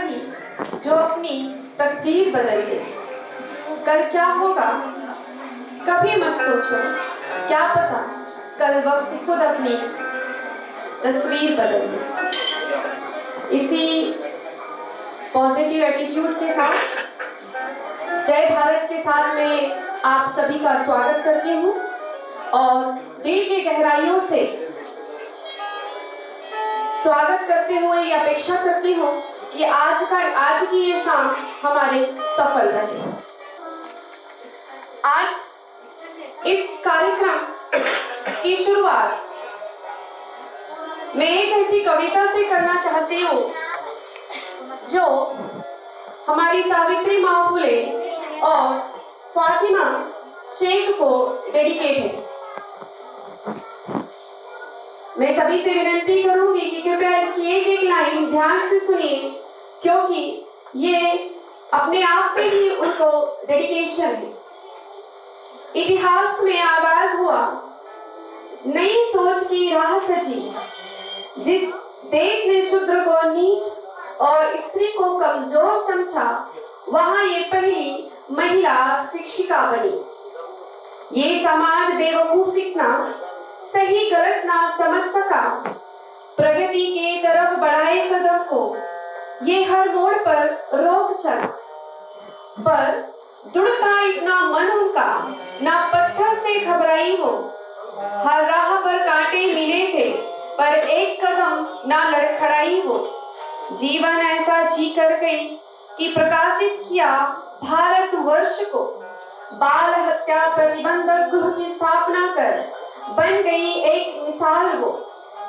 वही जो अपनी तकदीर बदल दे। कल क्या होगा कभी मत सोचो, क्या पता कल वक्त खुद अपनी तस्वीर बदल दे। इसी पॉजिटिव एटीट्यूड के साथ जय भारत के साथ मैं आप सभी का स्वागत करती हूँ और दिल की गहराइयों से स्वागत करते हुए ये अपेक्षा करती हूँ कि आज की ये शाम हमारे सफल रहे। आज इस कार्यक्रम की शुरुआत मैं एक ऐसी कविता से करना चाहती हूँ जो हमारी सावित्री माँ फुले और फातिमा शेख को डेडिकेट है। मैं सभी से विनती करूंगी कि कृपया इसकी एक एक लाइन ध्यान से सुनिए, क्योंकि ये अपने आप में ही उनको डेडिकेशन है। इतिहास में आगाज हुआ नई सोच की राह सजी, जिस देश ने शूद्र को नीच और स्त्री को कमजोर समझा, वहां ये पहली महिला शिक्षिका बनी। ये समाज बेवकूफ इतना सही गलत ना समझ सका, प्रगति के तरफ बढ़ाए कदम को ये हर मोड़ पर रोक चला। पर दुड़ता इतना मन उनका, ना पत्थर से घबराई हो। हर राह पर कांटे मिले थे, पर एक कदम ना लड़खड़ाई हो। जीवन ऐसा जी कर गई कि प्रकाशित किया भारतवर्ष को। बाल हत्या प्रतिबंधक गृह की स्थापना कर बन गई एक मिसाल वो।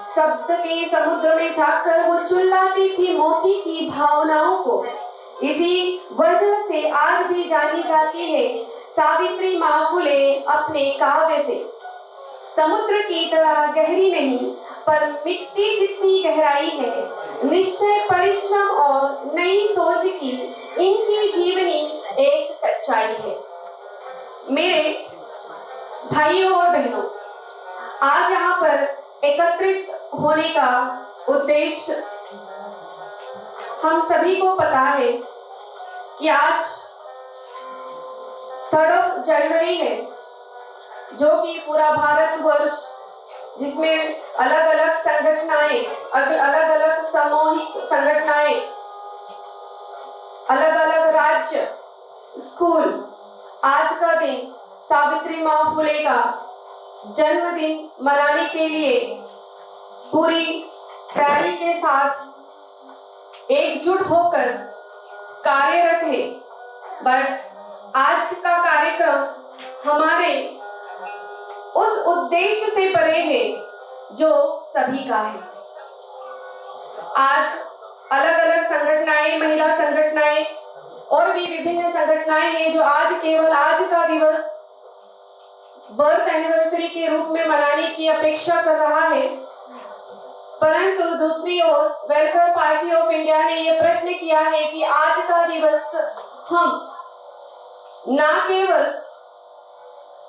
शब्द के समुद्र में जाकर वो चुल्लाती थी मोती की भावनाओं को। इसी वजह से आज भी जानी जाती है सावित्री माँ फुले अपने काव्य से। समुद्र की तरह गहरी नहीं, पर मिट्टी जितनी गहराई है। निश्चय, परिश्रम और नई सोच की इनकी जीवनी एक सच्चाई है। मेरे भाइयों और बहनों, आज यहाँ पर एकत्रित होने का उद्देश्य हम सभी को पता है कि आज 3 जनवरी है, जो कि पूरा भारतवर्ष, जिसमें अलग अलग संगठनाएं, अलग अलग सामूहिक संगठनाएं, अलग अलग राज्य, स्कूल आज का दिन सावित्री माँ फुले का जन्मदिन मनाने के लिए पूरी तैयारी के साथ एकजुट होकर कार्यरत है। बट आज का कार्यक्रम हमारे उस उद्देश्य से परे है जो सभी का है। आज अलग अलग संगठनाएं, महिला संगठनाएं और भी विभिन्न संगठनाएं हैं जो आज केवल आज का दिवस बर्थ एनिवर्सरी के रूप में मनाने की अपेक्षा कर रहा है, परंतु दूसरी ओर वेलफेयर पार्टी ऑफ इंडिया ने यह प्रयत्न किया है कि आज का दिवस हम न केवल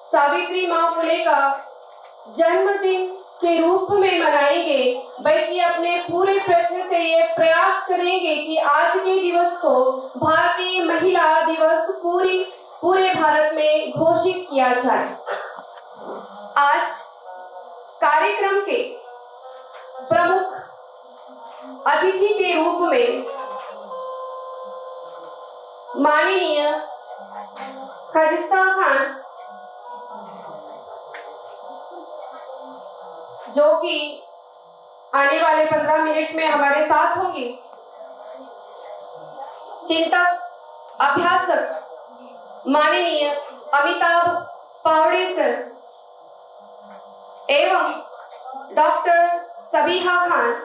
सावित्री माँ फुले का जन्मदिन के रूप में मनाएंगे, बल्कि अपने पूरे प्रयत्न से ये प्रयास करेंगे कि आज के दिवस को भारतीय महिला दिवस पूरे भारत में घोषित किया जाए। आज कार्यक्रम के प्रमुख अतिथि के रूप में माननीय खाजिस्ता खान, जो कि आने वाले 15 मिनट में हमारे साथ होंगी, चिंतक अभ्यासक माननीय अमिताभ पावड़े सर एवं डॉक्टर सबीहा खान,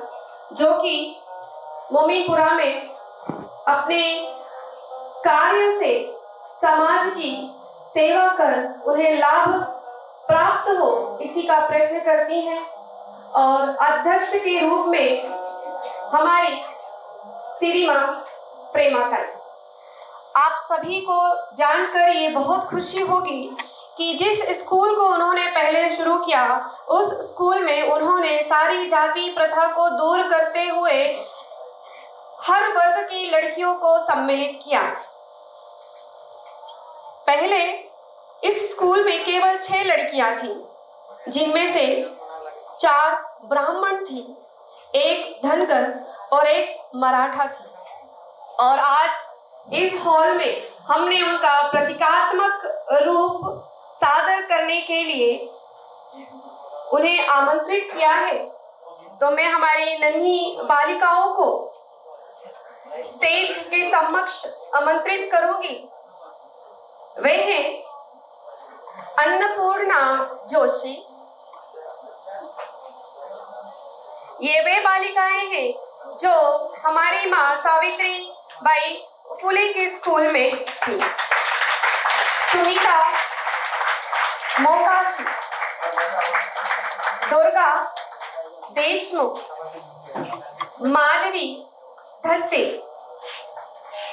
जो कि मोमीनपुरा में अपने कार्य से समाज की सेवा कर उन्हें लाभ प्राप्त हो इसी का प्रयत्न करती हैं। और अध्यक्ष के रूप में हमारी श्रीमान प्रेमाताई। आप सभी को जानकर ये बहुत खुशी होगी कि जिस स्कूल को उन्होंने पहले शुरू किया, उस स्कूल में उन्होंने सारी जाति प्रथा को दूर करते हुए हर वर्ग की लड़कियों को सम्मिलित किया। पहले इस स्कूल में केवल 6 लड़कियां थीं, जिनमें से 4 ब्राह्मण थी, 1 धनगर और 1 मराठा थी। और आज इस हॉल में हमने उनका प्रतीकात्मक रूप सादर करने के लिए उन्हें आमंत्रित किया है। तो मैं हमारी नन्ही बालिकाओं को स्टेज के समक्ष आमंत्रित करूंगी। वे हैं अन्नपूर्णा जोशी। ये वे बालिकाएं हैं जो हमारी माँ सावित्री बाई फुले के स्कूल में थी। सुनीता मोकाशी, दुर्गा देशमुख, माधवी धत्ते,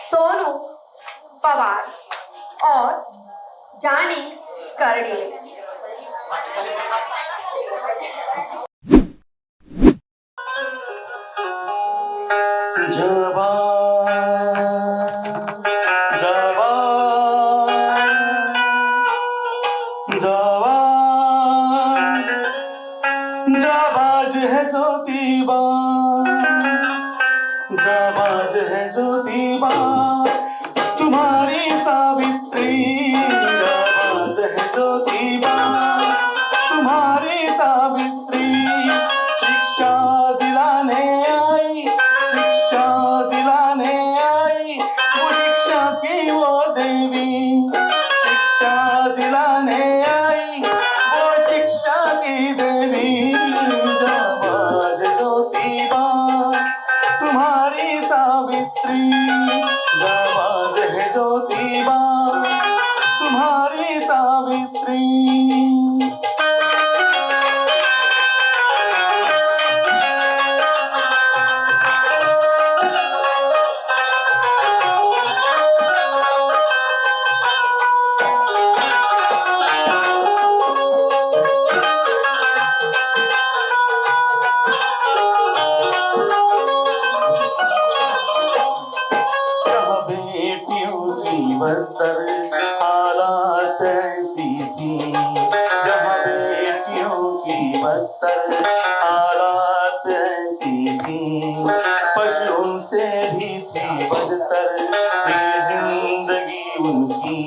सोनू पवार और जानी कर्णी। जाबाज है ज्योतिबा, जाबाज है ज्योतिबा, तुम्हारी सावित्री। जाबाज है ज्योतिबा, तुम्हारी सावित्री। शिक्षा दिलाने आई, शिक्षा दिलाने आई, वो शिक्षा की वो देवी। शिक्षा दिलाने आई, वो शिक्षा की देवी। जाबाज ज्योतिबा, तुम्हारी सावित्री। जाबाज है ज्योतिबा, तुम्हारी सावित्री। बदतर हालात ऐसी थी, जहाँ बेटियों की बदतर हालात ऐसी थी। पशुओं से भी थी बदतर थी जिंदगी उनकी।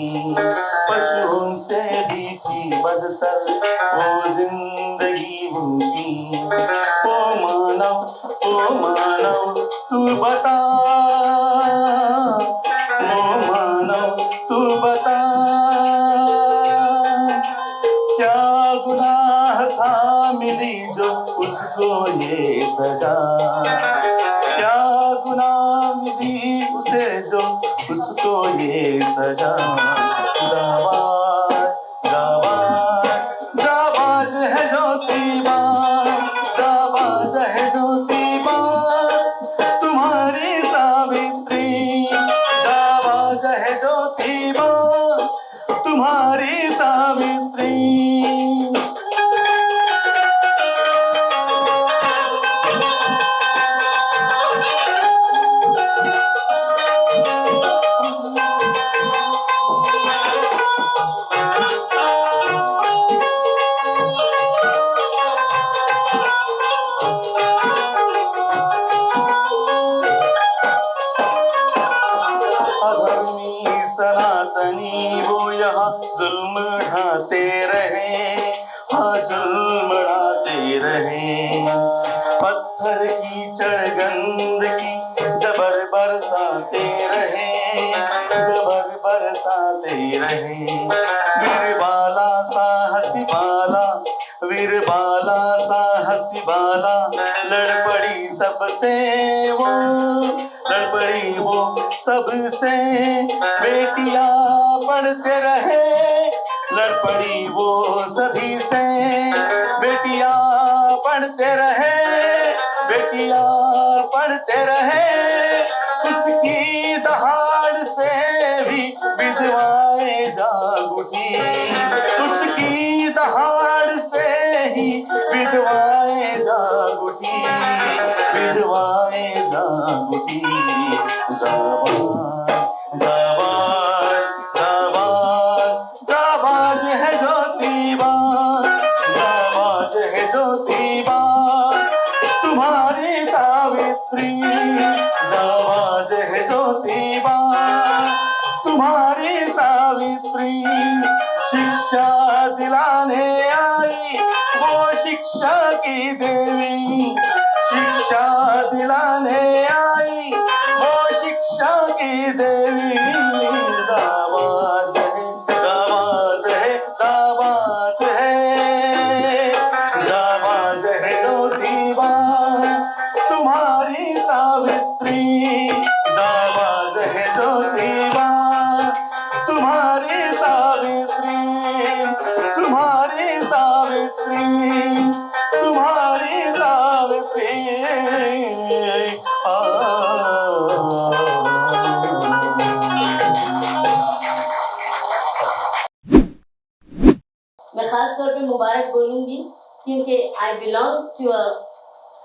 पशुओं से भी थी बदतर वो जिंदगी उनकी। ओ मानव तू बता, तू बता, क्या गुनाह था मिली जो उसको ये सजा। क्या गुनाह मिली उसे जो उसको ये सजा। जाबाज जाबाज जाबाज है ज्योतिबा, जाबाज है ज्योतिबा, तुम्हारी सावित्री। जाबाज है ज्योतिबा, तुम्हारी सावित्री। सनातनी वो यहाँ जुल्म ढाते रहे, हाँ जुल्म ढाते रहे। पत्थर की चढ़गंध की जबर बरसाते रहे, जबर बरसाते रहे। वीरबाला साहसी बाला, वीरबाला साहसी बाला, लड़ पड़ी सबसे वो, लड़ पड़ी वो सबसे। बेटियां पढ़ते रहे, लड़ पड़ी वो सभी से। बेटियां पढ़ते रहे, बेटियां पढ़ते रहे। उसकी दहाड़ से भी विधवाएं जाग उठी, उसकी दहाड़ से ही विधवाएं जाग उठी, विधवाएं जाग मांगुती जाबाज जाबाज जाबाज जाबाज है ज्योतिबा जाबाज है ज्योतिबा तुम्हारी सावित्री जाबाज है ज्योतिबा तुम्हारी सावित्री शिक्षा दिलाने आई वो शिक्षा की देवी शिक्षा दिलाने आई वो शिक्षा की देवी दामाद है दामाद है दामाद है दामाद है ज्योतिबा तुम्हारी सावित्री दामाद है ज्योतिबा तुम्हारी सावित्री तुम्हारी सावित्री तुम्हारी सावित्री मैं खास तौर पे मुबारक बोलूंगी क्योंकि I belong to a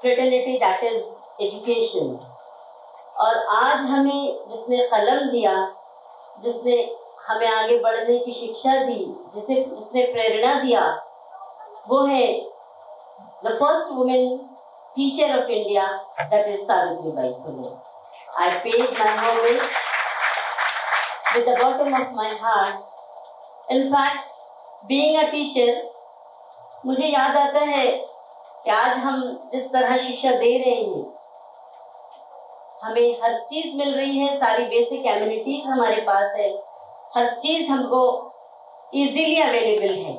fraternity that is education. और आज हमें जिसने कलम दिया, जिसने हमें आगे बढ़ने की शिक्षा दी, जिसने प्रेरणा दिया, वो है the first women teacher of India, that is Savitribai Phule. I paid my homage with the bottom of my heart. In fact being a teacher, मुझे याद आता है कि आज हम जिस तरह शिक्षा दे रहे हैं, हमें हर चीज़ मिल रही है, सारी बेसिक एमिनिटीज़ हमारे पास है, हर चीज़ हमको इजीली अवेलेबल है।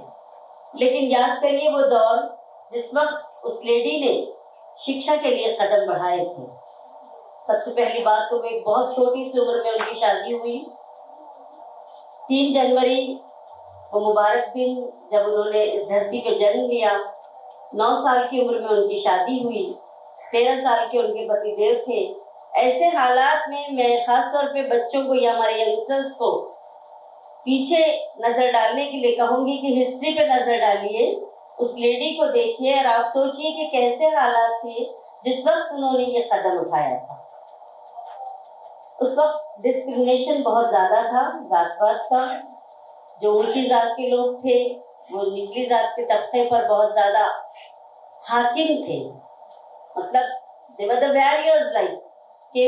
लेकिन याद करिए वो दौर जिस वक्त उस लेडी ने शिक्षा के लिए कदम बढ़ाए थे। सबसे पहली बात तो वो एक बहुत छोटी सी उम्र में उनकी शादी हुई। 3 जनवरी वो मुबारक दिन जब उन्होंने इस धरती पे जन्म लिया। 9 साल की उम्र में उनकी शादी हुई। 13 साल के उनके पतिदेव थे। ऐसे हालात में मैं खास तौर पे बच्चों को या हमारे यंगस्टर्स को पीछे नज़र डालने के लिए कहूँगी कि हिस्ट्री पे नज़र डालिए, उस लेडी को देखिए और आप सोचिए कि कैसे हालात थे जिस वक्त उन्होंने ये कदम उठाया था। उस वक्त डिस्क्रिमिनेशन बहुत ज़्यादा था जात पात का। जो ऊंची जात के लोग थे वो निचली जात के तबके पर बहुत ज़्यादा हाकिम थे। मतलब they were the barriers, like कि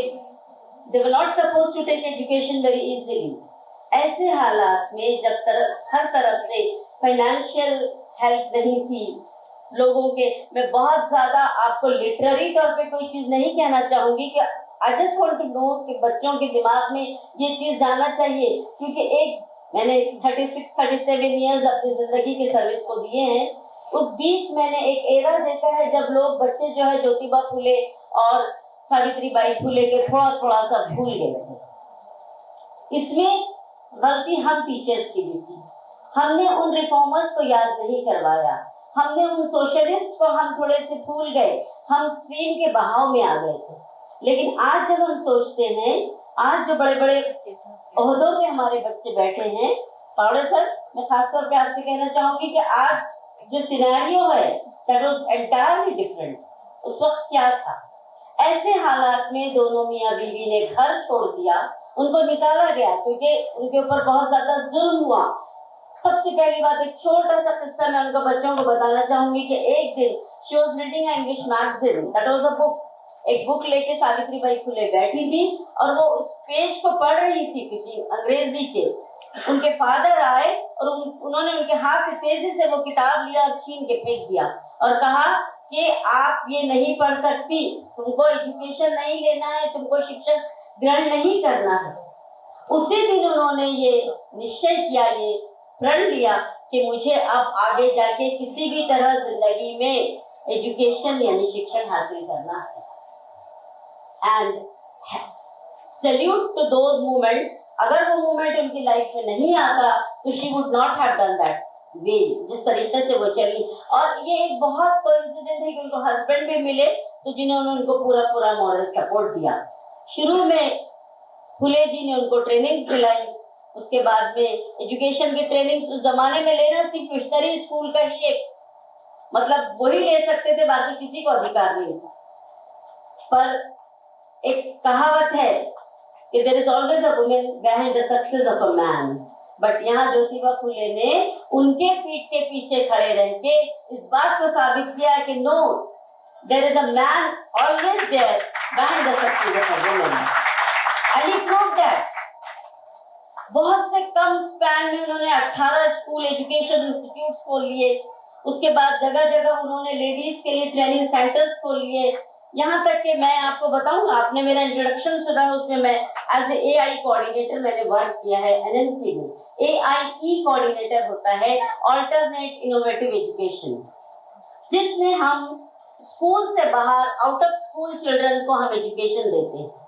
they were not supposed to take education very easily। ऐसे हालात में जब हर तरफ से फाइनेंशियल हेल्प नहीं थी लोगों के, मैं बहुत ज़्यादा आपको लिटरेरी तौर पे कोई चीज़ नहीं कहना चाहूँगी कि I just want to know कि बच्चों के दिमाग में ये चीज़ जाना चाहिए, क्योंकि मैंने 36-37 ईयर्स अपनी ज़िंदगी के सर्विस को दिए हैं। उस बीच मैंने एक एरा देखा है जब लोग बच्चे जो है ज्योतिबा फुले और सावित्रीबाई फुले के थोड़ा थोड़ा सा भूल गए थे। इसमें गलती हम टीचर्स की भी थी। हमने उन रिफॉर्मर्स को याद नहीं करवाया, हमने उन सोशलिस्ट को हम थोड़े से भूल गए, हम स्ट्रीम के बहाव में आ गए थे। लेकिन आज जब हम सोचते हैं, आज जो बड़े बड़े ओहदों पे हमारे बच्चे बैठे हैं, पावड़े सर मैं खासतौर पे आपसे कहना चाहूँगी कि आज जो सिनेरियो है दैट वाज एंटायरली डिफरेंट। उस वक्त क्या था? ऐसे हालात में दोनों मियाँ बीवी ने घर छोड़ दिया, उनको निकाला गया क्योंकि उनके ऊपर बहुत ज़्यादा जुल्म हुआ। सबसे पहली बात, एक छोटा सा किस्सा मैं उनको बच्चों को बताना चाहूँगी कि एक दिन she was reading an English magazine, that was a book. एक बुक लेके सावित्रीबाई फुले बैठी थी और वो उस पेज को पढ़ रही थी किसी अंग्रेजी के। उनके फादर आए और उन्होंने उनके हाथ से तेजी से वो किताब लिया और छीन के फेंक दिया और कहा कि आप ये नहीं पढ़ सकती, तुमको एजुकेशन नहीं लेना है, तुमको शिक्षा ग्रहण नहीं करना है। उसी दिन उन्होंने ये निश्चय किया, ये प्रण लिया कि मुझे अब आगे जाके किसी भी तरह जिंदगी में एजुकेशन यानी शिक्षण हासिल करना है। And salute to those moments. अगर वो मोमेंट उनकी लाइफ में नहीं आता तो she would not have done that way, जिस तरीके से वो चली। और ये एक बहुत कोइंसिडेंट है कि उनको हस्बैंड भी मिले तो जिन्होंने उनको पूरा मॉरल सपोर्ट दिया। शुरू में फुले जी ने उनको ट्रेनिंग्स दिलाई, उसके बाद में एजुकेशन की ट्रेनिंग्स उस जमाने में लेना सिर्फ मिशनरी स्कूल का ही एक मतलब वही ले सकते थे, बाकी किसी को अधिकार नहीं था। पर एक कहावत है कि there is always a woman behind the success of a man, but यहाँ ज्योतिबा फुले ने उनके पीठ के पीछे खड़े रह के इस बात को साबित किया कि no, there is a man always there behind the success of a woman, and he proved that. बहुत से कम स्पैन में उन्होंने 18 स्कूल एजुकेशन इंस्टीट्यूट्स खोल लिए, उसके बाद जगह जगह उन्होंने लेडीज के लिए ट्रेनिंग सेंटर्स खोल लिए। यहाँ तक कि मैं आपको बताऊं, आपने मेरा इंट्रोडक्शन सुना है, उसमें मैं एज ए AI कोऑर्डिनेटर मैंने वर्क किया है NMC में। AIE कोऑर्डिनेटर होता है ऑल्टरनेट इनोवेटिव एजुकेशन, जिसमें हम स्कूल से बाहर आउट ऑफ स्कूल चिल्ड्रन को हम एजुकेशन देते हैं।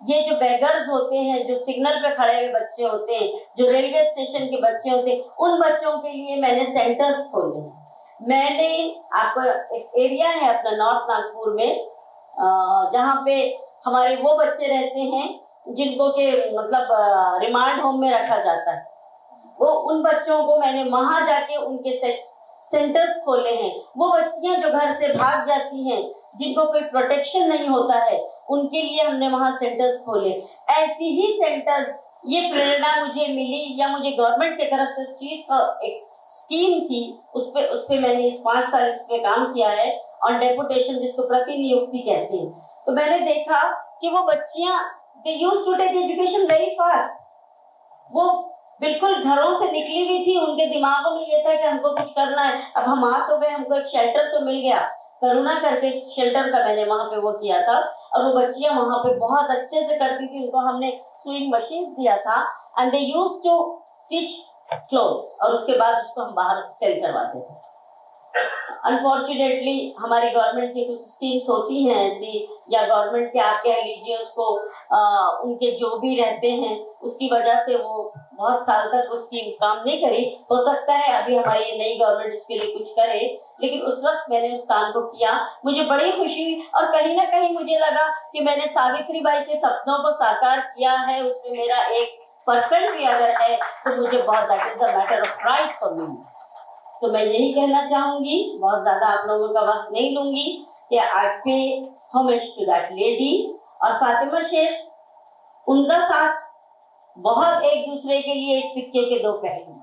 ये जो बेगर्स होते हैं, जो सिग्नल पे खड़े हुए बच्चे होते हैं, जो रेलवे स्टेशन के बच्चे होते हैं, उन बच्चों के लिए मैंने सेंटर्स खोले हैं। मैंने आपको एक एरिया है अपना नॉर्थ नागपुर में, जहाँ पे हमारे वो बच्चे रहते हैं जिनको के मतलब रिमांड होम में रखा जाता है, वो उन बच्चों को मैंने वहां जाके उनके सेंटर्स खोले हैं। वो बच्चियां जो घर से भाग जाती हैं, जिनको कोई प्रोटेक्शन नहीं होता है, उनके लिए हमने वहाँ सेंटर्स खोले। ऐसी ही सेंटर्स, ये प्रेरणा मुझे मिली या मुझे गवर्नमेंट की तरफ से इस चीज का एक स्कीम थी, उस पे मैंने 5 साल इस पे काम किया है ऑन डेपुटेशन, जिसको प्रतिनियुक्ति कहते हैं। तो मैंने देखा कि वो बच्चियां they used to take education very fast. वो बिल्कुल घरों से निकली हुई थी, उनके दिमागों में ये था कि हमको कुछ करना है। अब हम आ तो गए, हमको एक शेल्टर तो मिल गया, करुणा करके एक शेल्टर का मैंने वहाँ पे वो किया था, और वो बच्चियां वहाँ पे बहुत अच्छे से करती थी। उनको हमने सुइंग मशीन्स दिया था and they used to stitch clothes, और उसके बाद उसको हम बाहर सेल करवाते थे। अनफॉर्चुनेटली हमारी गवर्नमेंट की कुछ स्कीम्स होती हैं ऐसी, या गवर्नमेंट के आप कह लीजिए उसको उनके जो भी रहते हैं उसकी वजह से वो बहुत साल तक वो स्कीम काम नहीं करी। हो सकता है अभी हमारी ये नई गवर्नमेंट उसके लिए कुछ करे, लेकिन उस वक्त मैंने उस काम को किया, मुझे बड़ी खुशी हुई, और कहीं ना कहीं मुझे लगा कि मैंने सावित्रीबाई के सपनों को साकार किया है। उसमें मेरा 1% भी अगर है तो मुझे बहुत, that is a matter of pride for me. तो मैं यही कहना चाहूंगी, बहुत ज्यादा आप लोगों का वक्त नहीं लूंगी, कि आई पे होमेज टू दैट लेडी। और फातिमा शेख, उनका साथ बहुत एक दूसरे के लिए एक सिक्के के 2 पहलू।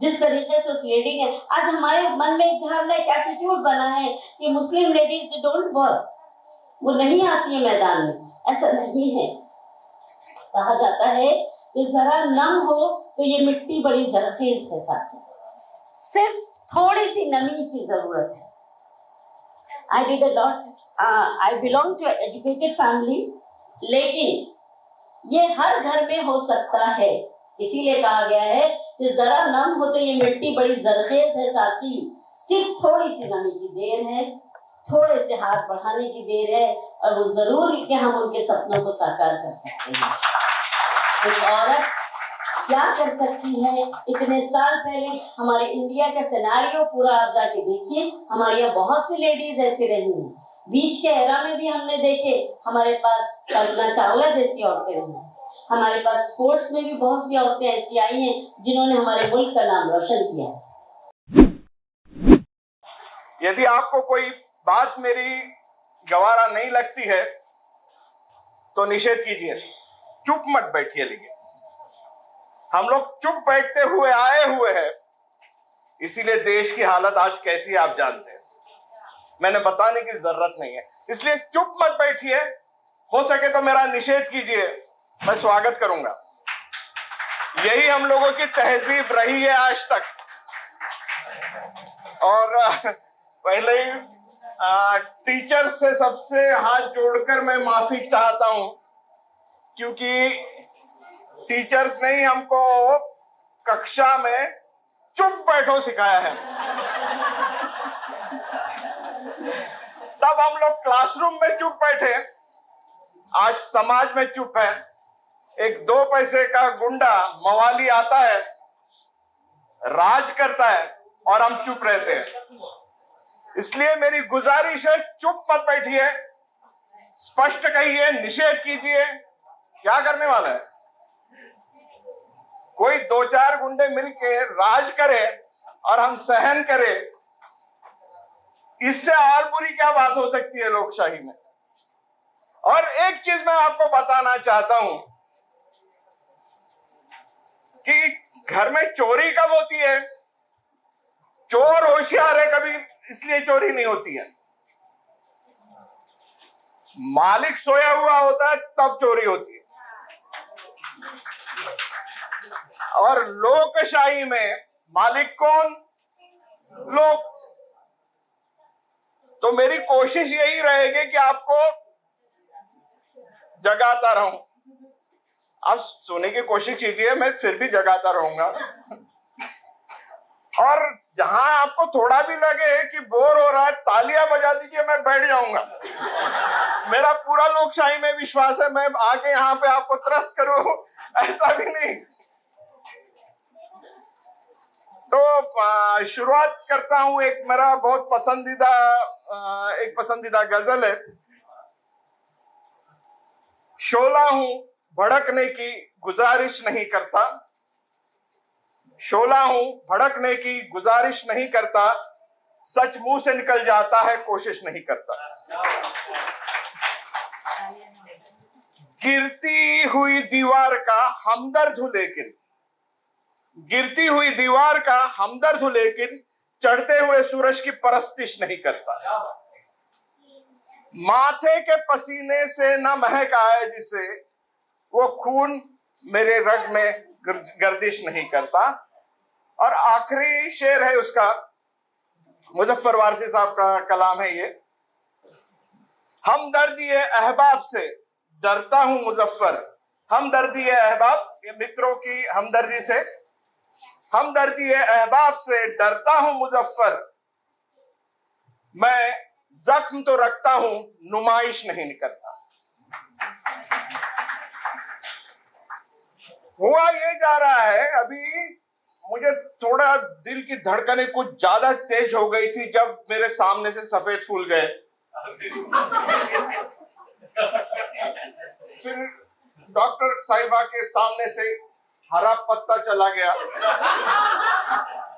जिस तरीके से उस लेडी ने, आज हमारे मन में एक धारणा, एक एटीट्यूड बना है कि मुस्लिम लेडीज दे डोंट वर्क, वो नहीं आती है मैदान में। ऐसा नहीं है। कहा जाता है कि जरा नम हो तो ये मिट्टी बड़ी जरखेज है, साथ में सिर्फ थोड़ी सी नमी की जरूरत है। I did a lot. I belong to an educated family, लेकिन ये हर घर में हो सकता है। इसीलिए कहा गया है कि जरा नम हो तो ये मिट्टी बड़ी जरखेज है, साथी सिर्फ थोड़ी सी नमी की देर है, थोड़े से हाथ बढ़ाने की देर है, और वो जरूर कि हम उनके सपनों को साकार कर सकते हैं। एक औरत क्या कर सकती है? इतने साल पहले हमारे इंडिया का सिनेरियो पूरा आप जाके देखिए, हमारे यहाँ बहुत सी लेडीज ऐसी रही हैं। बीच के एरा में भी हमने देखे, हमारे पास कल्पना चावला जैसी औरतें रही हैं। हमारे पास स्पोर्ट्स में भी बहुत सी औरतें ऐसी आई हैं जिन्होंने हमारे मुल्क का नाम रोशन किया है। यदि आपको कोई बात मेरी गवारा नहीं लगती है तो निषेध कीजिए, चुप मत बैठिए। लेकिन हम लोग चुप बैठते हुए आए हुए हैं, इसीलिए देश की हालत आज कैसी है आप जानते हैं। मैंने बताने की जरूरत नहीं है, इसलिए चुप मत बैठिए। हो सके तो मेरा निषेध कीजिए, मैं स्वागत करूंगा। यही हम लोगों की तहजीब रही है आज तक। और पहले ही टीचर से सबसे हाथ जोड़कर मैं माफी चाहता हूं, क्योंकि टीचर्स ने ही हमको कक्षा में चुप बैठो सिखाया है। तब हम लोग क्लासरूम में चुप बैठे, आज समाज में चुप है। एक 2 पैसे का गुंडा मवाली आता है, राज करता है, और हम चुप रहते हैं। इसलिए मेरी गुजारिश है, चुप मत बैठिए, स्पष्ट कहिए, निषेध कीजिए। क्या करने वाला है? कोई 2-4 गुंडे मिलके राज करे और हम सहन करें, इससे और बुरी क्या बात हो सकती है लोकशाही में? और एक चीज मैं आपको बताना चाहता हूं कि घर में चोरी कब होती है? चोर होशियार है, कभी इसलिए चोरी नहीं होती है। मालिक सोया हुआ होता है तब चोरी होती है। और लोकशाही में मालिक कौन? लोग। तो मेरी कोशिश यही रहेगी कि आपको जगाता रहूं। आप सोने की कोशिश कीजिए, मैं फिर भी जगाता रहूंगा। और जहां आपको थोड़ा भी लगे कि बोर हो रहा है, तालियां बजा दीजिए, मैं बैठ जाऊंगा। मेरा पूरा लोकशाही में विश्वास है, मैं आके यहाँ पे आपको त्रस्त करूं, ऐसा भी नहीं। तो शुरुआत करता हूं, एक मेरा बहुत पसंदीदा गजल है। शोला हूं, भड़कने की गुजारिश नहीं करता। शोला हूं, भड़कने की गुजारिश नहीं करता। सच मुंह से निकल जाता है, कोशिश नहीं करता। गिरती हुई दीवार का हमदर्द हूं लेकिन, गिरती हुई दीवार का हमदर्द हूं लेकिन, चढ़ते हुए सूरज की परस्तिश नहीं करता। माथे के पसीने से न महक आए जिसे, वो खून मेरे रग में गर्दिश नहीं करता। और आखिरी शेर है उसका, मुजफ्फर वारसी साहब का कलाम है ये। हमदर्दी अहबाब से डरता हूं मुजफ्फर, हमदर्दी अहबाब, ये मित्रों की हमदर्दी से, हमदर्दी अहबाब से डरता हूं मुजफ्फर। मैं जख्म तो रखता हूं, नुमाइश नहीं करता। हुआ ये जा रहा है, अभी मुझे थोड़ा दिल की धड़कनें कुछ ज्यादा तेज हो गई थी जब मेरे सामने से सफेद फूल गए। फिर डॉक्टर साहिबा के सामने से हरा पत्ता चला गया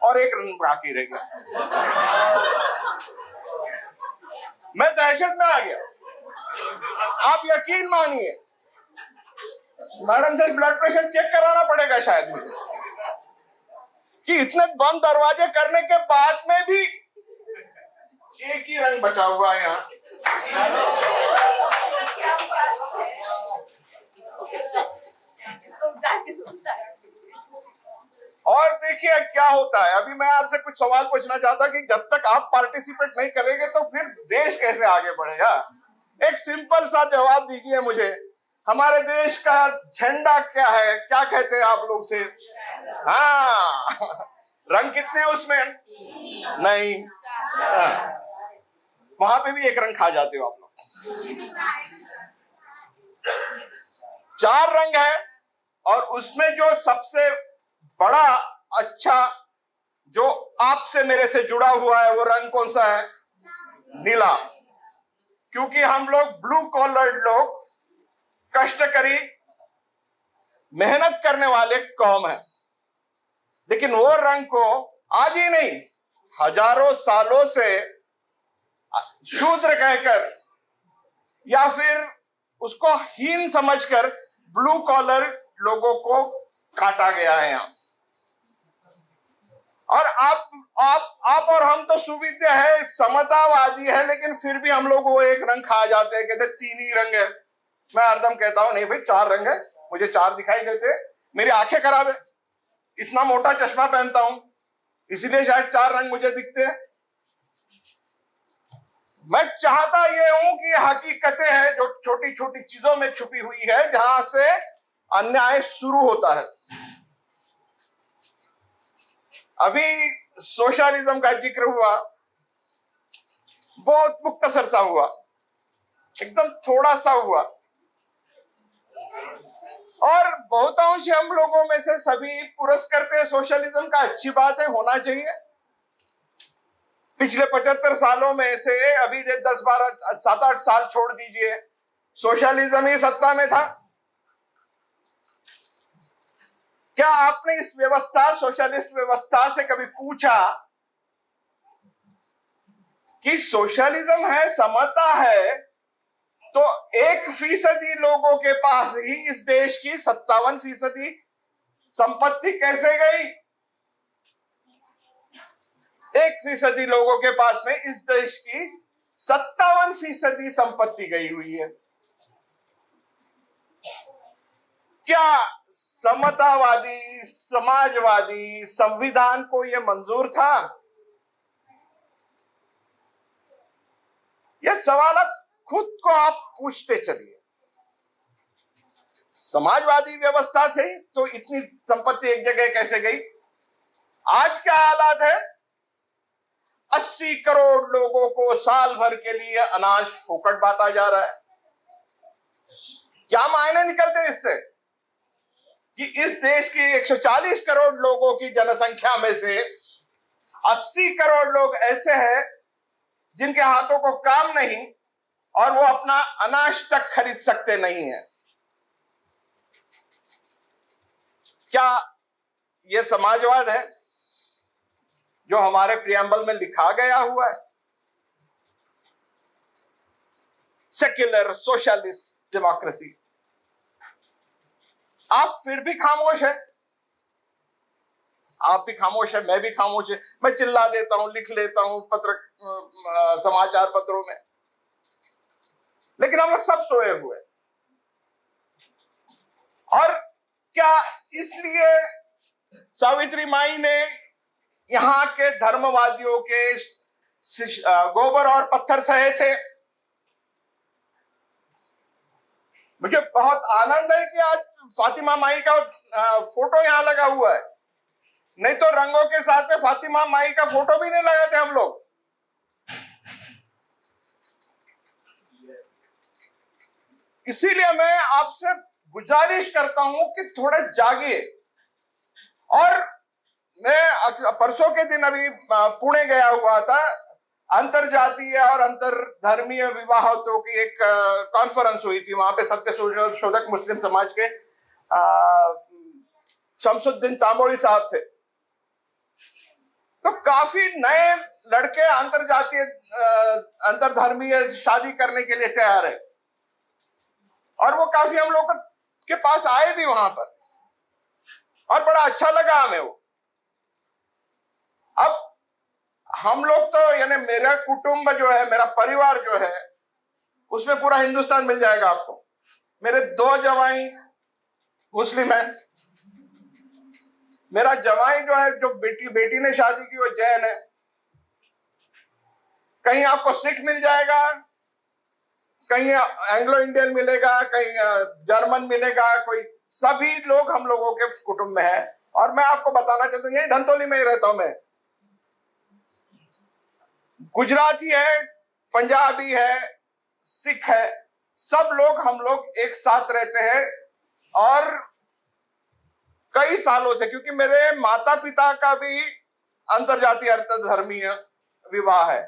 और एक रंग बाकी रह गया। मैं दहशत में आ गया। आप यकीन मानिए, मैडम से ब्लड प्रेशर चेक कराना पड़ेगा शायद मुझे, कि इतने बंद दरवाजे करने के बाद में भी एक ही रंग बचा हुआ है यहाँ। और देखिए क्या होता है। अभी मैं आपसे कुछ सवाल पूछना चाहता कि जब तक आप पार्टिसिपेट नहीं करेंगे तो फिर देश कैसे आगे बढ़ेगा? एक सिंपल सा जवाब दीजिए मुझे। हमारे देश का झंडा क्या है? क्या कहते हैं आप लोग से? हाँ, रंग कितने हैं उसमें? नहीं, हाँ। वहां पे भी एक रंग खा जाते हो आप लोग। 4 रंग है और उसमें जो सबसे बड़ा अच्छा जो आपसे मेरे से जुड़ा हुआ है वो रंग कौन सा है? नीला। क्योंकि हम लोग ब्लू कॉलर्ड लोग, कष्टकरी मेहनत करने वाले कौम है। लेकिन वो रंग को आज ही नहीं, हजारों सालों से शूद्र कहकर या फिर उसको हीन समझकर ब्लू कॉलर लोगों को काटा गया है यहाँ। और आप और हम तो सुविद्य है, समतावादी है, लेकिन फिर भी हम लोग वो एक रंग खा जाते हैं, कहते 3 ही रंग है। मैं हरदम कहता हूं नहीं भाई 4 रंग है, मुझे 4 दिखाई देते, मेरी आंखें खराब है, इतना मोटा चश्मा पहनता हूं इसीलिए शायद 4 रंग मुझे दिखते हैं। मैं चाहता ये हूं कि हकीकतें हैं जो छोटी छोटी चीजों में छुपी हुई है, जहां से अन्याय शुरू होता है। अभी सोशलिज्म का जिक्र हुआ, बहुत मुख्तसर सा हुआ, एकदम थोड़ा सा हुआ, और बहुतांश हम लोगों में से सभी पुरस्कृत हैं सोशलिज्म का। अच्छी बात है, होना चाहिए। पिछले 75 सालों में से अभी 10-12 7-8 साल छोड़ दीजिए, सोशलिज्म ही सत्ता में था। क्या आपने इस व्यवस्था, सोशलिस्ट व्यवस्था से कभी पूछा कि सोशलिज्म है, समता है, तो 1% लोगों के पास ही इस देश की 57% संपत्ति कैसे गई? 1% लोगों के पास में इस देश की 57% संपत्ति गई हुई है। क्या समतावादी, समाजवादी संविधान को यह मंजूर था? यह सवाल खुद को आप पूछते चलिए। समाजवादी व्यवस्था थी तो इतनी संपत्ति एक जगह कैसे गई? आज क्या हालात है? 80 करोड़ लोगों को साल भर के लिए अनाज फोकट बांटा जा रहा है। क्या मायने निकलते हैं इससे कि इस देश की 140 करोड़ लोगों की जनसंख्या में से 80 करोड़ लोग ऐसे हैं जिनके हाथों को काम नहीं और वो अपना अनाज तक खरीद सकते नहीं है। क्या यह समाजवाद है जो हमारे प्रियम्बल में लिखा गया हुआ है? Secular socialist democracy. आप फिर भी खामोश है। आप भी खामोश है, मैं भी खामोश है। मैं चिल्ला देता हूं, लिख लेता हूं समाचार पत्रों में, लेकिन हम लोग सब सोए हुए। और क्या इसलिए सावित्री माई ने यहां के धर्मवादियों के गोबर और पत्थर सहे थे? मुझे बहुत आनंद है कि आज फातिमा माई का फोटो यहां लगा हुआ है। नहीं तो रंगों के साथ में फातिमा माई का फोटो भी नहीं लगाते हम लोग। इसीलिए मैं आपसे गुजारिश करता हूं कि थोड़े जागिए। और मैं परसों के दिन अभी पुणे गया हुआ था। अंतरजातीय और अंतरधर्मीय विवाहों की एक कॉन्फ्रेंस हुई थी। वहां पे सत्य शोधक मुस्लिम समाज के शमसुद्दीन तामोड़ी साहब थे। तो काफी नए लड़के अंतरजातीय अंतरधर्मीय शादी करने के लिए तैयार है और वो काफी हम लोग के पास आए भी वहां पर और बड़ा अच्छा लगा हमें वो। अब हम लोग तो यानी मेरा कुटुंब जो है, मेरा परिवार जो है, उसमें पूरा हिंदुस्तान मिल जाएगा आपको। मेरे 2 जवाई मुस्लिम है। मेरा जवाई जो है, जो बेटी ने शादी की, वो जैन है। कहीं आपको सिख मिल जाएगा, कहीं एंग्लो इंडियन मिलेगा, कहीं जर्मन मिलेगा, कोई सभी लोग हम लोगों के कुटुंब में है। और मैं आपको बताना चाहता हूँ, यही धनतोली में ही रहता हूं मैं। गुजराती है, पंजाबी है, सिख है, सब लोग हम लोग एक साथ रहते हैं। और कई सालों से, क्योंकि मेरे माता पिता का भी अंतरजातीय अंतरधर्मीय विवाह है।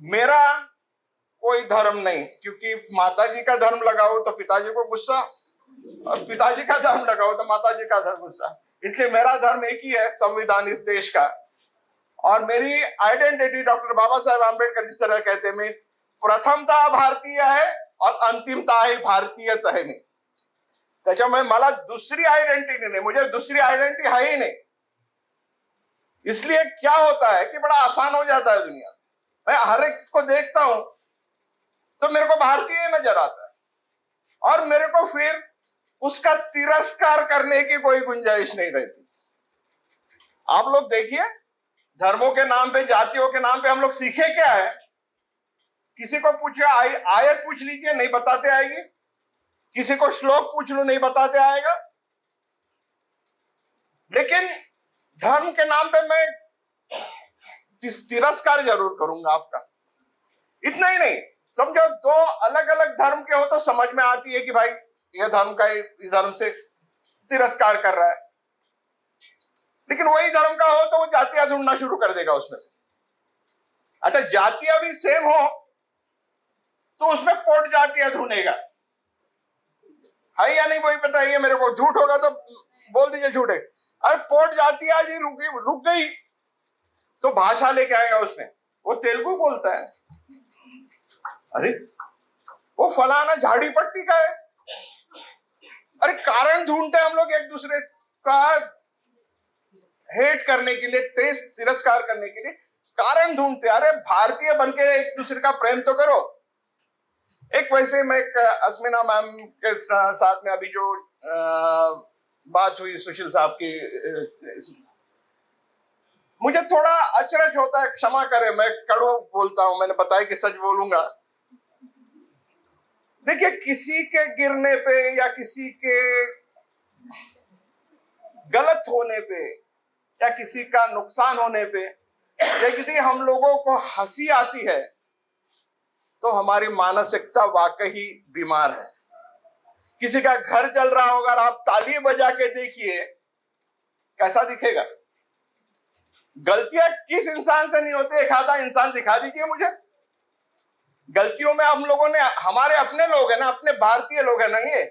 मेरा कोई धर्म नहीं, क्योंकि माताजी का धर्म लगाओ तो पिताजी को गुस्सा, और पिताजी का धर्म लगाओ तो माताजी का धर्म गुस्सा। इसलिए मेरा धर्म एक ही है, संविधान इस देश का। और मेरी आइडेंटिटी डॉक्टर बाबा साहेब आंबेडकर जिस तरह कहते हैं, मैं प्रथमता भारतीय है और अंतिमता ही भारतीय है मी। त्याच्यामुळे मला दूसरी आइडेंटिटी नहीं, मुझे दूसरी आइडेंटिटी है ही नहीं। इसलिए क्या होता है कि बड़ा आसान हो जाता है दुनिया। मैं हर एक को देखता हूं तो मेरे को भारतीय नजर आता है और मेरे को फिर उसका तिरस्कार करने की कोई गुंजाइश नहीं रहती। आप लोग देखिए, धर्मों के नाम पे, जातियों के नाम पे हम लोग सीखे क्या है? किसी को पूछे आयत पूछ लीजिए, नहीं बताते आएगी। किसी को श्लोक पूछ लो, नहीं बताते आएगा। लेकिन धर्म के नाम पे मैं तिरस्कार जरूर करूंगा आपका। इतना ही नहीं, समझो 2 अलग अलग धर्म के हो तो समझ में आती है कि भाई यह धर्म का इस धर्म से तिरस्कार कर रहा है। लेकिन वही धर्म का हो तो वो जातियां ढूंढना शुरू कर देगा उसमें से। अच्छा, जातियां भी सेम हो तो उसमें पोट जातियां ढूंढेगा, है या नहीं वही पता है मेरे को। झूठ होगा तो बोल दीजिए झूठ है। अरे पोट जातियां जी रुक गई तो भाषा लेके आएगा उसमें, वो तेलुगु बोलता है। अरे वो फलाना झाड़ी पट्टी का है। अरे कारण ढूंढते हैं हम लोग एक दूसरे का हेट करने के लिए, तेज तिरस्कार करने के लिए कारण ढूंढते हैं। अरे भारतीय बनके एक दूसरे का प्रेम तो करो। एक वैसे मैं एक अस्मिना मैम के साथ में अभी जो बात हुई सुशील साहब की, मुझे थोड़ा अचरज होता है, क्षमा करें मैं कड़वा बोलता हूं, मैंने बताया कि सच बोलूंगा। देखिए, किसी के गिरने पे या किसी के गलत होने पे या किसी का नुकसान होने पे यदि हम लोगों को हंसी आती है तो हमारी मानसिकता वाकई बीमार है। किसी का घर जल रहा होगा और आप ताली बजा के देखिए कैसा दिखेगा। गलतियां किस इंसान से नहीं होती, एक आधा इंसान दिखा दीजिए मुझे। गलतियों में हम लोगों ने, हमारे अपने लोग हैं ना, अपने भारतीय लोग हैं ना, ये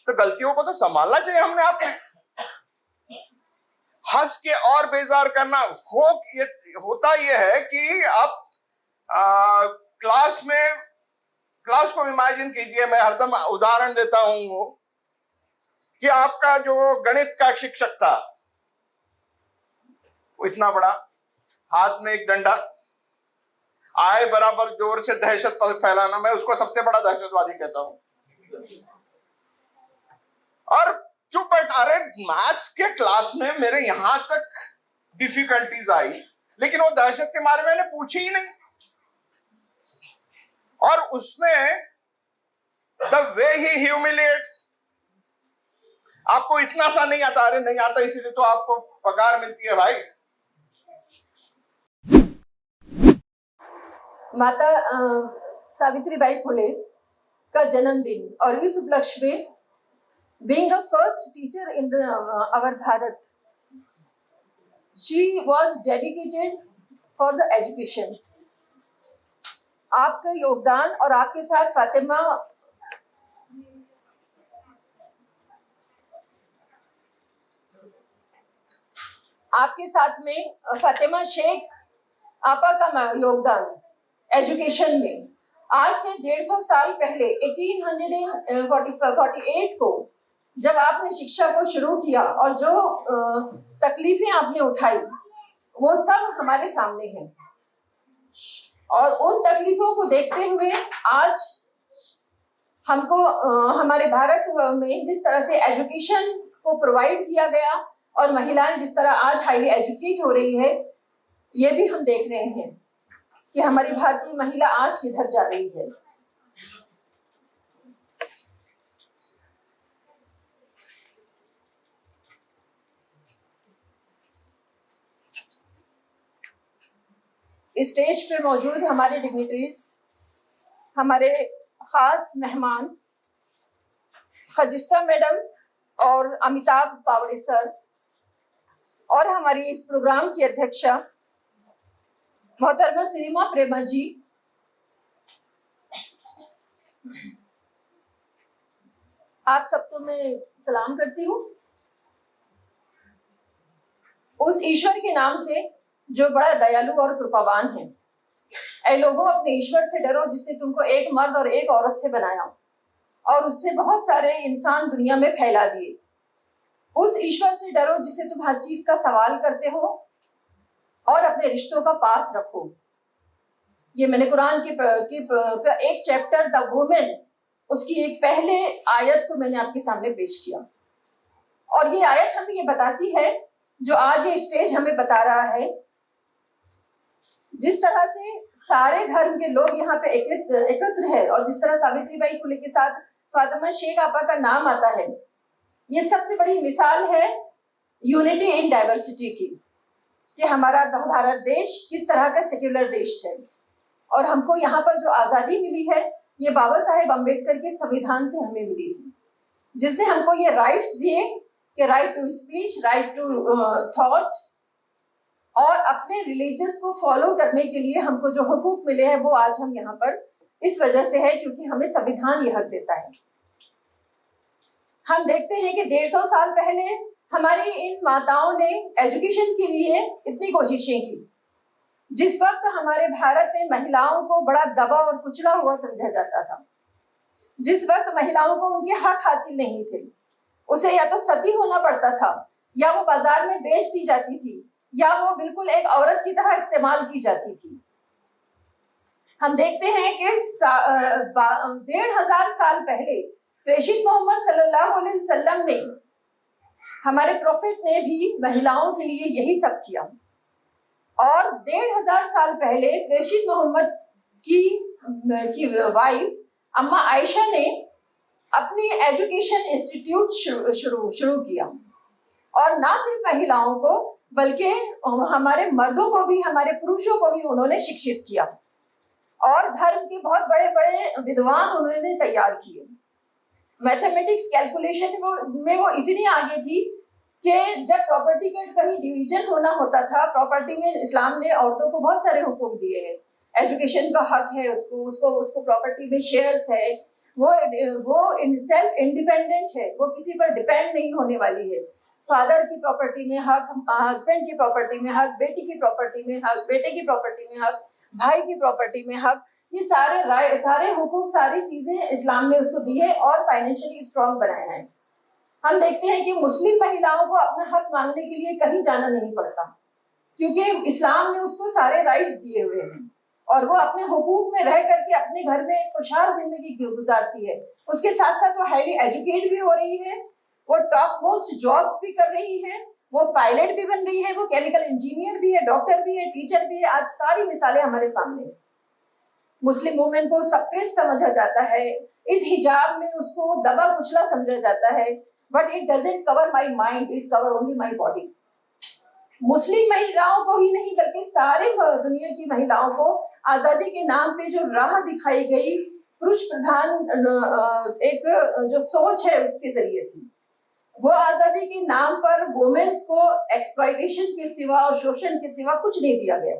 तो गलतियों को तो संभालना चाहिए हमने आपने। हंस के और बेजार करना होता ये है कि आप क्लास को इमेजिन कीजिए। मैं हरदम उदाहरण देता हूं वो कि आपका जो गणित का शिक्षक था वो इतना बड़ा, हाथ में एक डंडा, आए बराबर जोर से दहशत फैलाना, मैं उसको सबसे बड़ा दहशतवादी कहता हूं। और चुप बैठ। अरे मैथ्स के क्लास में मेरे यहां तक डिफिकल्टीज आई, लेकिन वो दहशत के मारे मैंने पूछी ही नहीं। और उसमें द वे ही ह्यूमिलिएट्स, आपको इतना सा नहीं आता, अरे नहीं आता इसीलिए तो आपको पगार मिलती है भाई। माता सावित्रीबाई फुले का जन्मदिन और इस उपलक्ष्य में being a first teacher in our Bharat, she was dedicated for the education. आपका योगदान और आपके साथ फातिमा शेख आपा का योगदान एजुकेशन में आज से 150 साल पहले 1848 को जब आपने शिक्षा को शुरू किया और जो तकलीफें आपने उठाई वो सब हमारे सामने हैं। और उन तकलीफों को देखते हुए आज हमको हमारे भारत में जिस तरह से एजुकेशन को प्रोवाइड किया गया और महिलाएं जिस तरह आज हाईली एजुकेट हो रही है, ये भी हम देख रहे हैं कि हमारी भारतीय महिला आज किधर जा रही है। स्टेज पे मौजूद हमारे डिग्निटरीज, हमारे खास मेहमान खजिस्ता मैडम और अमिताभ पावड़े सर, और हमारी इस प्रोग्राम की अध्यक्षा मोहतरमा सिनेमा प्रेमा जी, आप सबको मैं सलाम करती हूँ उस ईश्वर के नाम से जो बड़ा दयालु और कृपावान है। ऐ लोगों, अपने ईश्वर से डरो जिसने तुमको एक मर्द और एक औरत से बनाया और उससे बहुत सारे इंसान दुनिया में फैला दिए। उस ईश्वर से डरो जिससे तुम हर चीज का सवाल करते हो और अपने रिश्तों का पास रखो। ये मैंने कुरान का एक चैप्टर द वुमेन, उसकी एक पहले आयत को मैंने आपके सामने पेश किया। और ये आयत हमें ये बताती है, जो आज ये स्टेज हमें बता रहा है, जिस तरह से सारे धर्म के लोग यहाँ पे एकत्र है और जिस तरह सावित्रीबाई फुले के साथ फातिमा शेख आपा का नाम आता है, ये सबसे बड़ी मिसाल है यूनिटी इन डाइवर्सिटी की, कि हमारा भारत देश किस तरह का सेक्युलर देश है। और हमको यहाँ पर जो आज़ादी मिली है, ये बाबा साहेब अम्बेडकर के संविधान से हमें मिली है, जिसने हमको ये राइट्स दिए कि right to speech, right to thought, और अपने रिलीजियस को फॉलो करने के लिए हमको जो हुकूक मिले हैं वो आज हम यहाँ पर इस वजह से है क्योंकि हमें संविधान ये हक देता है। हम देखते हैं कि 150 साल पहले हमारी इन माताओं ने एजुकेशन के लिए इतनी कोशिशें की। जिस वक्त हमारे भारत में महिलाओं को बड़ा दबा और कुचला हुआ समझा जाता था, जिस वक्त महिलाओं को उनके हक हासिल नहीं थे, उसे या तो सती होना पड़ता था, या वो बाजार में बेच दी जाती थी, या वो बिल्कुल एक औरत की तरह इस्तेमाल की जाती थी। हम देखते हैं कि 1500 साल पहले प्रेषित मोहम्मद सल्लल्लाहु अलैहि वसल्लम ने, हमारे प्रोफेट ने भी महिलाओं के लिए यही सब किया। और 1500 साल पहले प्रेषित मोहम्मद की वाइफ अम्मा आयशा ने अपनी एजुकेशन इंस्टीट्यूट शुरू किया, और ना सिर्फ महिलाओं को बल्कि हमारे मर्दों को भी, हमारे पुरुषों को भी उन्होंने शिक्षित किया, और धर्म के बहुत बड़े बड़े विद्वान उन्होंने तैयार किए। मैथमेटिक्स कैलकुलेशन में वो इतनी आगे थी कि जब प्रॉपर्टी का कहीं डिवीजन होना होता था, प्रॉपर्टी में इस्लाम ने औरतों को बहुत सारे हुकूक दिए हैं। एजुकेशन का हक है उसको प्रॉपर्टी में शेयर्स है, वो सेल्फ इंडिपेंडेंट है, वो किसी पर डिपेंड नहीं होने वाली है। फादर की प्रॉपर्टी में हक, हस्बैंड की प्रॉपर्टी में हक, बेटी की प्रॉपर्टी में हक, बेटे की प्रॉपर्टी में हक, भाई की प्रॉपर्टी में हक, ये सारे हुकूक, सारी चीजें इस्लाम ने उसको दी है और फाइनेंशियली स्ट्रांग बनाया है। हम देखते हैं कि मुस्लिम महिलाओं को अपना हक मांगने के लिए कहीं जाना नहीं पड़ता, क्योंकि इस्लाम ने उसको सारे राइट्स दिए हुए हैं, और वो अपने हुकूक में रह करके अपने घर में खुशहाल जिंदगी गुजारती है। उसके साथ साथ वो हाईली एजुकेट भी हो रही है, वो टॉप मोस्ट जॉब्स भी कर रही है, वो पायलट भी बन रही है, वो केमिकल इंजीनियर भी है, डॉक्टर भी है, टीचर भी है। आज सारी मिसालें हमारे सामने। मुस्लिम वुमेन को सप्रेस समझा जाता है, इस हिजाब में उसको दबा कुचला समझा जाता है, but it doesn't cover my mind, it cover only my body. Muslim महिलाओं को ही नहीं बल्कि सारे दुनिया की महिलाओं को आजादी के नाम पे जो राह दिखाई गई, पुरुष प्रधान एक जो सोच है उसके जरिए से, वो आजादी के नाम पर वुमेन्स को एक्सप्लॉयटेशन के सिवा और शोषण के सिवा कुछ नहीं दिया गया।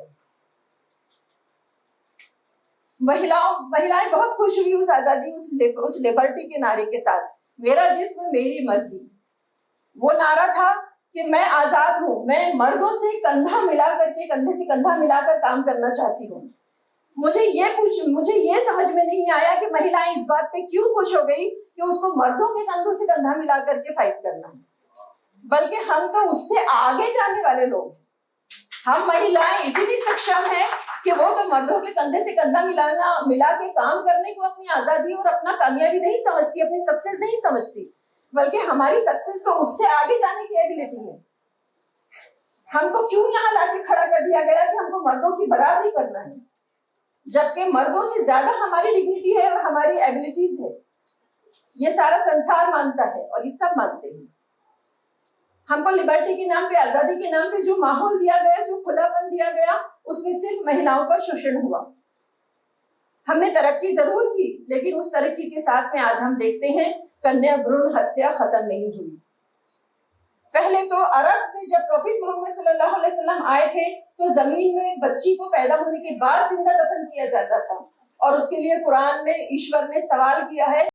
महिलाएं बहुत खुश हुई उस आजादी, उस लिबर्टी के नारे के साथ। मेरा जिस्म मेरी मर्जी, वो नारा था कि मैं आजाद हूं, मैं मर्दों से कंधा मिला करके, कंधे से कंधा मिलाकर काम करना चाहती हूँ। मुझे ये समझ में नहीं आया कि महिलाएं इस बात पे क्यों खुश हो गई कि उसको मर्दों के कंधों से कंधा मिला करके फाइट करना है, बल्कि हम तो उससे आगे जाने वाले लोग। हम महिलाएं इतनी सक्षम हैं कि वो तो मर्दों के कंधे से कंधा मिला के काम करने को अपनी आजादी और अपना कामयाबी नहीं समझती, अपनी सक्सेस नहीं समझती, बल्कि हमारी सक्सेस तो उससे आगे जाने की एबिलिटी है। हमको क्यों यहाँ लाके खड़ा कर दिया गया कि हमको मर्दों की बराबरी करना है, जबकि मर्दों से ज्यादा हमारी डिग्निटी है और हमारी एबिलिटीज है। ये सारा संसार मानता है और ये सब मानते हैं। हमको लिबर्टी के नाम पे, आजादी के नाम पे जो माहौल दिया गया, जो खुलापन दिया गया, उसमें सिर्फ महिलाओं का शोषण हुआ। हमने तरक्की जरूर की, लेकिन उस तरक्की के साथ में आज हम देखते हैं कन्या भ्रूण हत्या खत्म नहीं हुई। पहले तो अरब में जब प्रॉफिट मोहम्मद सल्लल्लाहु अलैहि वसल्लम आए थे तो जमीन में बच्ची को पैदा होने के बाद जिंदा दफन किया जाता था, और उसके लिए कुरान में ईश्वर ने सवाल किया है